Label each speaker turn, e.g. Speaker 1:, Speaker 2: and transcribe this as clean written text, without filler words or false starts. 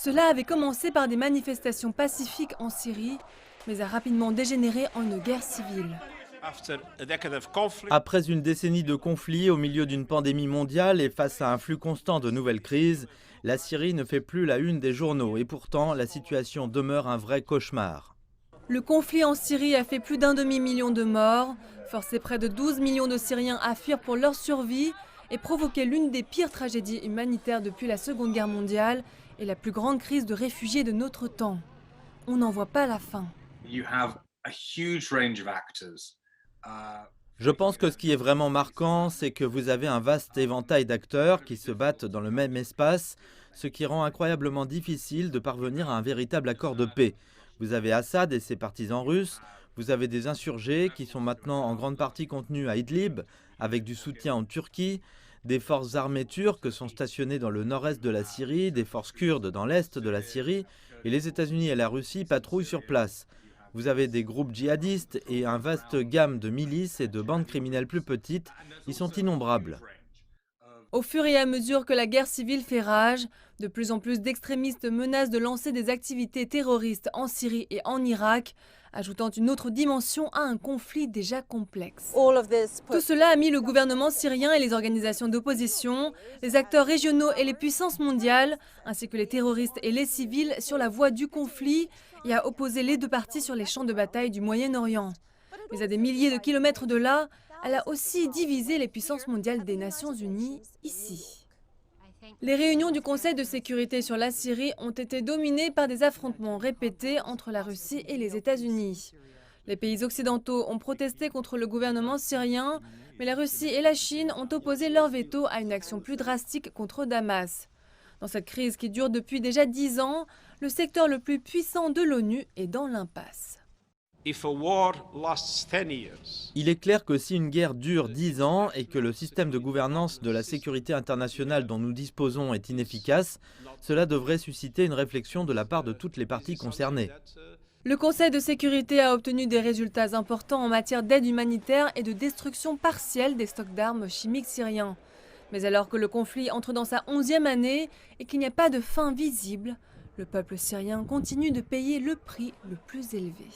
Speaker 1: Cela avait commencé par des manifestations pacifiques en Syrie, mais a rapidement dégénéré en une guerre civile.
Speaker 2: Après une décennie de conflits au milieu d'une pandémie mondiale et face à un flux constant de nouvelles crises, la Syrie ne fait plus la une des journaux et pourtant la situation demeure un vrai cauchemar.
Speaker 1: Le conflit en Syrie a fait plus d'un demi-million de morts, forcé près de 12 millions de Syriens à fuir pour leur survie et provoqué l'une des pires tragédies humanitaires depuis la Seconde Guerre mondiale et la plus grande crise de réfugiés de notre temps. On n'en voit pas la fin.
Speaker 2: Je pense que ce qui est vraiment marquant, c'est que vous avez un vaste éventail d'acteurs qui se battent dans le même espace, ce qui rend incroyablement difficile de parvenir à un véritable accord de paix. Vous avez Assad et ses partisans russes, vous avez des insurgés qui sont maintenant en grande partie contenus à Idlib, avec du soutien en Turquie, des forces armées turques sont stationnées dans le nord-est de la Syrie, des forces kurdes dans l'est de la Syrie, et les États-Unis et la Russie patrouillent sur place. Vous avez des groupes djihadistes et un vaste gamme de milices et de bandes criminelles plus petites, ils sont innombrables.
Speaker 1: Au fur et à mesure que la guerre civile fait rage, de plus en plus d'extrémistes menacent de lancer des activités terroristes en Syrie et en Irak, ajoutant une autre dimension à un conflit déjà complexe. Tout cela a mis le gouvernement syrien et les organisations d'opposition, les acteurs régionaux et les puissances mondiales, ainsi que les terroristes et les civils sur la voie du conflit et a opposé les deux parties sur les champs de bataille du Moyen-Orient. Mais à des milliers de kilomètres de là, elle a aussi divisé les puissances mondiales des Nations Unies ici. Les réunions du Conseil de sécurité sur la Syrie ont été dominées par des affrontements répétés entre la Russie et les États-Unis. Les pays occidentaux ont protesté contre le gouvernement syrien, mais la Russie et la Chine ont opposé leur veto à une action plus drastique contre Damas. Dans cette crise qui dure depuis déjà 10 ans, le secteur le plus puissant de l'ONU est dans l'impasse.
Speaker 2: Il est clair que si une guerre dure 10 ans et que le système de gouvernance de la sécurité internationale dont nous disposons est inefficace, cela devrait susciter une réflexion de la part de toutes les parties concernées.
Speaker 1: Le Conseil de sécurité a obtenu des résultats importants en matière d'aide humanitaire et de destruction partielle des stocks d'armes chimiques syriens. Mais alors que le conflit entre dans sa 11e année et qu'il n'y a pas de fin visible, le peuple syrien continue de payer le prix le plus élevé.